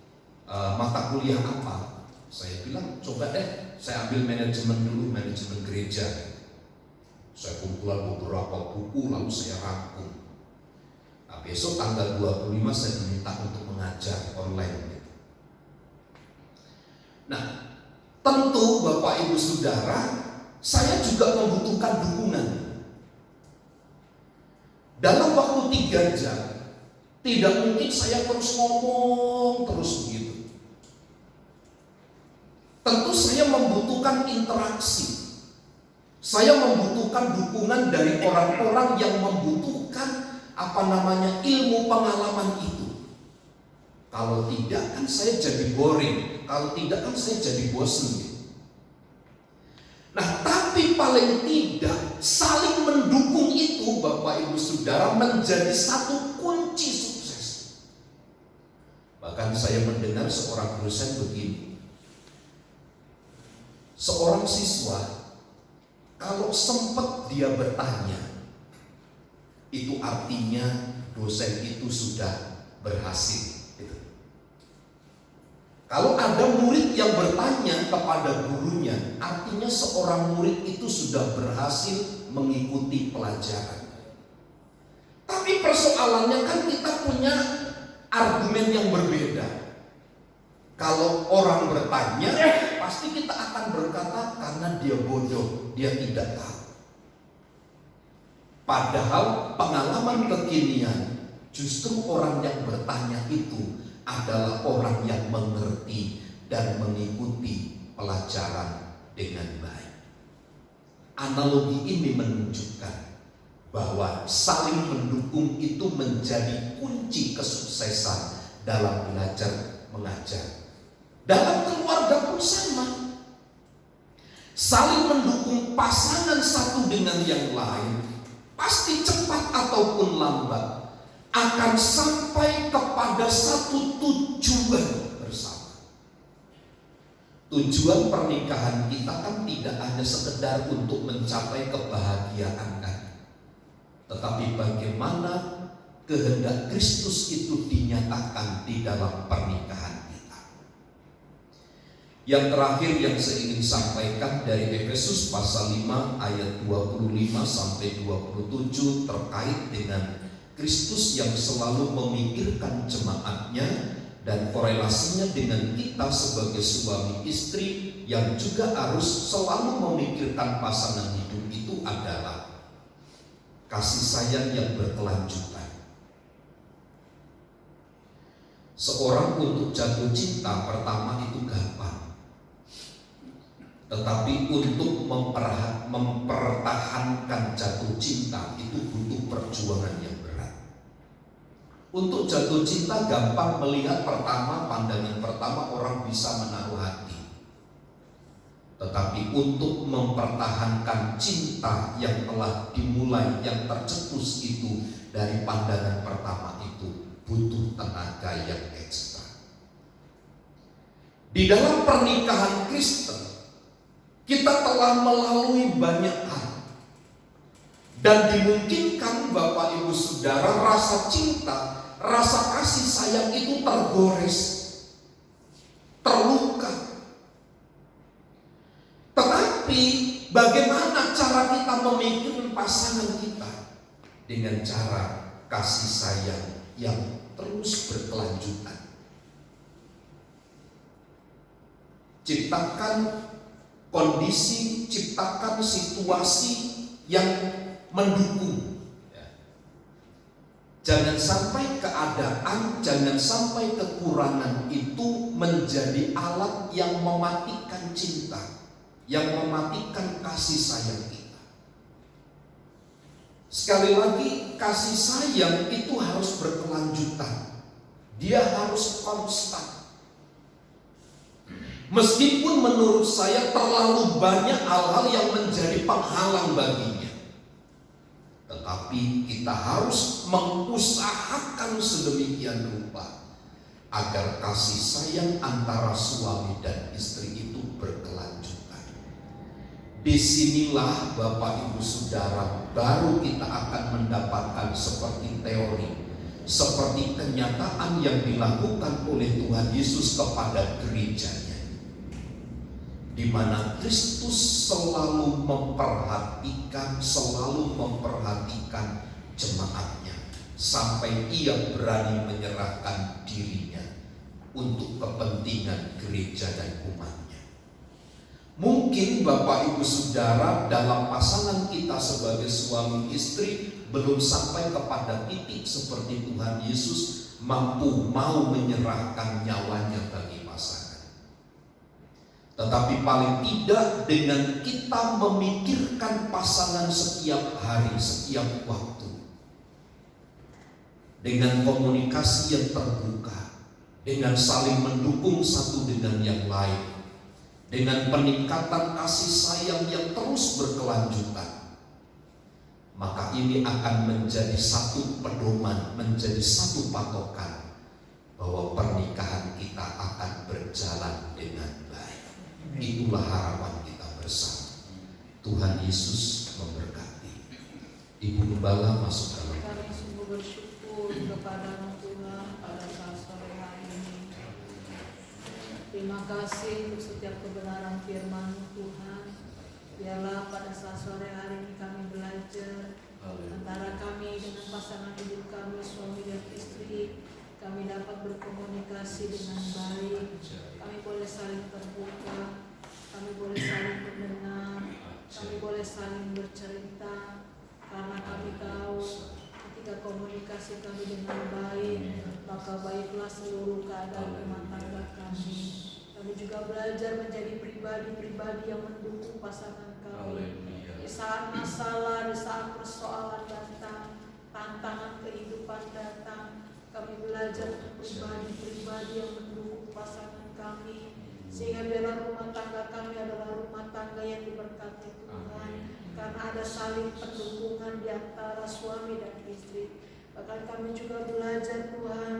mata kuliah apa? Saya bilang coba deh, saya ambil manajemen dulu, manajemen gereja. Saya kumpulan beberapa buku lalu saya rangkum. Nah, besok tanggal 25 saya diminta untuk mengajar online. Nah, tentu Bapak Ibu Saudara, saya juga membutuhkan dukungan. Dalam waktu 3 jam, tidak mungkin saya terus ngomong terus begitu. Tentu saya membutuhkan interaksi. Saya membutuhkan dukungan dari orang-orang yang membutuhkan ilmu pengalaman itu. Kalau tidak kan saya jadi boring, kalau tidak kan saya jadi bosen. Nah, tapi paling tidak saling mendukung itu Bapak Ibu Saudara menjadi satu kunci sukses. Bahkan saya mendengar seorang dosen begini. Seorang siswa kalau sempat dia bertanya, itu artinya dosen itu sudah berhasil. Kalau ada murid yang bertanya kepada gurunya, artinya seorang murid itu sudah berhasil mengikuti pelajaran. Tapi persoalannya kan kita punya argumen yang berbeda. Kalau orang bertanya, pasti kita akan berkata karena dia bodoh, dia tidak tahu. Padahal pengalaman kekinian, justru orang yang bertanya itu adalah orang yang mengerti dan mengikuti pelajaran dengan baik. Analogi ini menunjukkan bahwa saling mendukung itu menjadi kunci kesuksesan dalam belajar mengajar. Dalam keluarga pun sama. Saling mendukung pasangan satu dengan yang lain pasti cepat ataupun lambat akan sampai kepada satu tujuan bersama. Tujuan pernikahan kita kan tidak hanya sekedar untuk mencapai kebahagiaan kan, tetapi bagaimana kehendak Kristus itu dinyatakan di dalam pernikahan kita. Yang terakhir yang saya ingin sampaikan dari Efesus pasal 5 ayat 25 sampai 27 terkait dengan Kristus yang selalu memikirkan jemaatnya dan korelasinya dengan kita sebagai suami istri yang juga harus selalu memikirkan pasangan hidup itu adalah kasih sayang yang berkelanjutan. Seorang untuk jatuh cinta pertama itu gampang, tetapi untuk mempertahankan jatuh cinta itu butuh perjuangan yang berat. Untuk jatuh cinta gampang melihat pandangan pertama orang bisa menaruh hati. tetapi untuk mempertahankan cinta yang telah dimulai, yang tercetus itu dari pandangan pertama itu butuh tenaga yang ekstra. Di dalam pernikahan Kristen, kita telah melalui banyak hal, dan dimungkinkan Bapak Ibu Saudara rasa cinta, rasa kasih sayang itu tergores, terluka. Tetapi bagaimana cara kita memikirkan pasangan kita? Dengan cara kasih sayang yang terus berkelanjutan. Ciptakan kondisi, ciptakan situasi yang mendukung. Jangan sampai keadaan, jangan sampai kekurangan itu menjadi alat yang mematikan cinta, yang mematikan kasih sayang kita. Sekali lagi, kasih sayang itu harus berkelanjutan. Dia harus konstan. Meskipun menurut saya terlalu banyak hal-hal yang menjadi penghalang baginya, tetapi kita harus mengusahakan sedemikian rupa agar kasih sayang antara suami dan istri itu berkelanjutan. Disinilah Bapak Ibu Saudara baru kita akan mendapatkan seperti teori, seperti kenyataan yang dilakukan oleh Tuhan Yesus kepada gerejanya, di mana Kristus selalu memperhatikan jemaatnya sampai Ia berani menyerahkan dirinya untuk kepentingan gereja dan umatnya. Mungkin Bapak Ibu Saudara dalam pasangan kita sebagai suami istri belum sampai kepada titik seperti Tuhan Yesus mau menyerahkan nyawanya bagi pasangan. Tetapi paling tidak dengan kita memikirkan pasangan setiap hari, setiap waktu, dengan komunikasi yang terbuka, dengan saling mendukung satu dengan yang lain, dengan peningkatan kasih sayang yang terus berkelanjutan, maka ini akan menjadi satu pedoman, menjadi satu patokan bahwa pernikahan kita akan berjalan dengan baik. Itulah harapan kita bersama. Tuhan Yesus memberkati. Ibu Gembala masuk dalam. Kami sungguh bersyukur kepada Tuhan pada saat sore hari ini. Terima kasih untuk setiap kebenaran firman Tuhan. Biarlah pada saat sore hari ini kami belajar antara kami dengan pasangan hidup kami, suami dan istri, kami dapat berkomunikasi dengan baik. Kami boleh saling terbuka, kami boleh saling mendengar, kami boleh saling bercerita, karena kami tahu ketika komunikasi kami dengan baik, maka baiklah seluruh keadaan rumah tangga kami. Kami juga belajar menjadi pribadi-pribadi yang mendukung pasangan kami. Di saat masalah, di saat persoalan datang, tantangan kehidupan datang, kami belajar pribadi-pribadi yang mendukung pasangan kami, sehingga biarlah rumah tangga kami adalah rumah tangga yang diberkati Tuhan, karena ada saling pendukungan di antara suami dan istri. Bahkan kami juga belajar Tuhan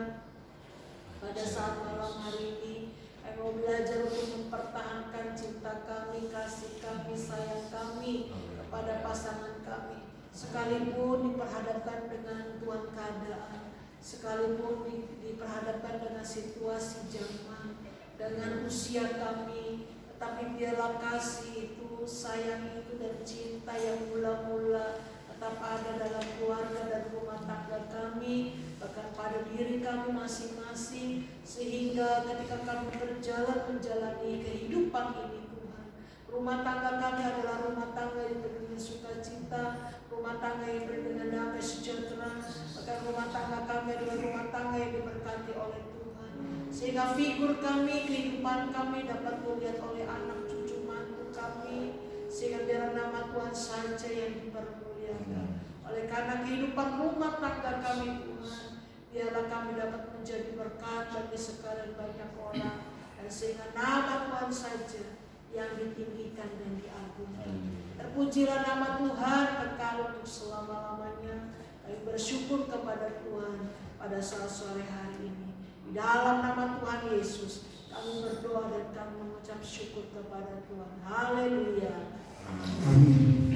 pada saat malam hari ini, kami mau belajar untuk mempertahankan cinta kami, kasih kami, sayang kami kepada pasangan kami, sekalipun diperhadapkan dengan tuan keadaan, sekalipun diperhadapkan dengan situasi zaman, dengan usia kami, tetapi biarlah kasih itu, sayang itu, dan cinta yang mula-mula tetap ada dalam keluarga dan rumah tangga kami, bahkan pada diri kami masing-masing, sehingga ketika kami berjalan menjalani kehidupan ini Tuhan, rumah tangga kami adalah rumah tangga yang penuh dengan sukacita, rumah tangga yang penuh dengan damai sejahtera, bahkan rumah tangga kami adalah rumah tangga yang diberkati oleh Tuhan, sehingga figur kami, kehidupan kami dapat dilihat oleh anak cucu mantu kami, sehingga biar nama Tuhan saja yang dipermuliakan. Oleh karena kehidupan rumah tangga kami Tuhan, biarlah kami dapat menjadi berkat bagi sekalian banyak orang, dan sehingga nama Tuhan saja yang ditinggikan dan diagungkan. Terpujilah nama Tuhan kekal untuk selama-lamanya. Kami bersyukur kepada Tuhan pada saat sore hari ini. Di dalam nama Tuhan Yesus kami berdoa dan kami mengucap syukur kepada Tuhan. Haleluya. Amin.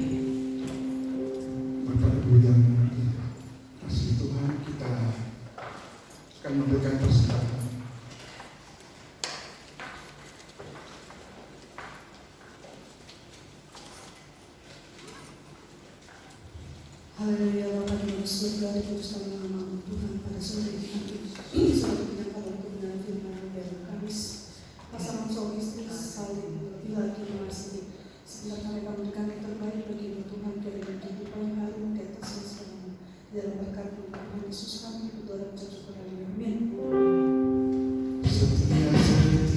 Bapak Ibu yang kasih Tuhan, kita akan memberikan persembahan. Haleluya, Bapa di dalam surga, dikuduskan nama Tuhan pada sore ini. Selalu menyampaikan kebenaran firman dari Kamis. Pasangan suami istri saling lebih lagi mengasihi. Sebenarnya mereka memberikan yang terbaik bagi Tuhan dari kehidupan yang harum di atas semesta. Dalam berkat Tuhan Yesus kami berdoa dan mengucap syukur. Amin. Setia setia.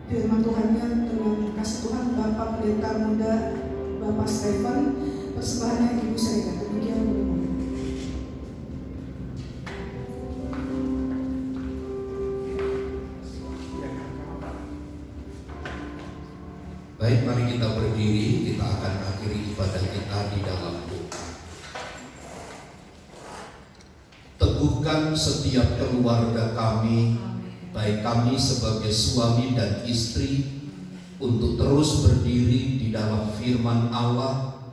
Firman Tuhannya dengan kasih Tuhan Bapak Pendeta Muda Bapak Stephen, persembahannya Ibu Serena. Demikian dulu. Baik, mari kita berdiri, kita akan akhiri ibadah kita di dalam doa. Teguhkan setiap keluarga kami, baik kami sebagai suami dan istri, untuk terus berdiri di dalam firman Allah.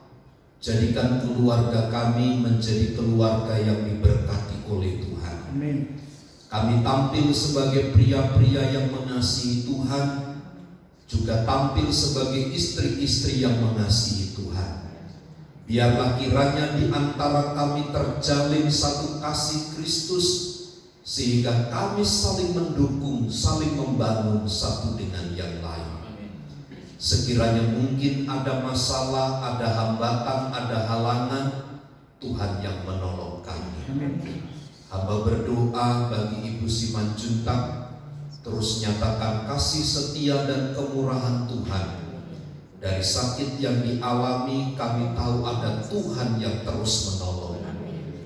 Jadikan keluarga kami menjadi keluarga yang diberkati oleh Tuhan. Amin. Kami tampil sebagai pria-pria yang mengasihi Tuhan, juga tampil sebagai istri-istri yang mengasihi Tuhan. Biarlah kiranya di antara kami terjalin satu kasih Kristus, sehingga kami saling mendukung, saling membangun satu dengan yang lain. Sekiranya mungkin ada masalah, ada hambatan, ada halangan, Tuhan yang menolong kami. Hamba berdoa bagi Ibu Simanjuntak, terus nyatakan kasih setia dan kemurahan Tuhan. Dari sakit yang dialami, kami tahu ada Tuhan yang terus menolong.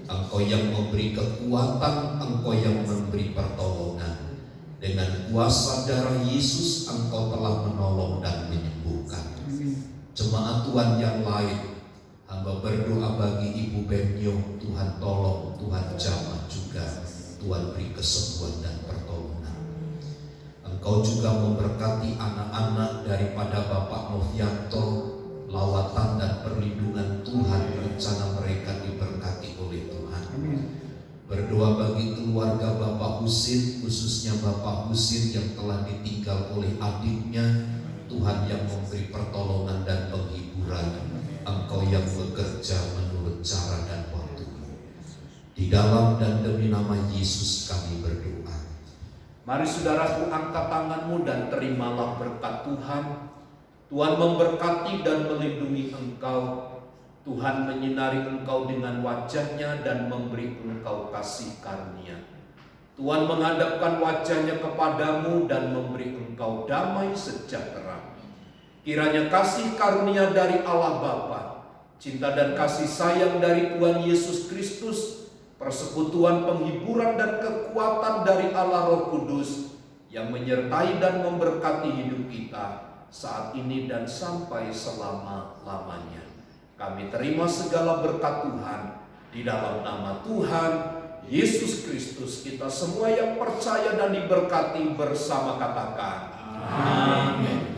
Engkau yang memberi kekuatan, Engkau yang memberi pertolongan. Dengan kuasa darah Yesus, Engkau telah menolong dan menyembuhkan. Jemaat Tuhan yang lain, hamba berdoa bagi Ibu Benyo, Tuhan tolong, Tuhan jamah juga, Tuhan beri kesembuhan dan pertolongan. Engkau juga memberkati anak-anak daripada Bapak Novianto, lawatan dan perlindungan Tuhan, rencana mereka diberkati oleh Tuhan. Berdoa bagi keluarga Bapak Husin, khususnya Bapak Husin yang telah ditinggal oleh adiknya. Tuhan yang memberi pertolongan dan penghiburan, Engkau yang bekerja menurut cara dan waktu-Mu. Di dalam dan demi nama Yesus kami berdoa. Mari saudaraku, angkat tanganmu dan terimalah berkat Tuhan. Tuhan memberkati dan melindungi engkau. Tuhan menyinari engkau dengan wajah-Nya dan memberi engkau kasih karunia. Tuhan menghadapkan wajah-Nya kepadamu dan memberi engkau damai sejahtera. Kiranya kasih karunia dari Allah Bapa, cinta dan kasih sayang dari Tuhan Yesus Kristus, persekutuan penghiburan dan kekuatan dari Allah Roh Kudus yang menyertai dan memberkati hidup kita saat ini dan sampai selama-lamanya. Kami terima segala berkat Tuhan di dalam nama Tuhan Yesus Kristus. Kita semua yang percaya dan diberkati bersama katakan amin.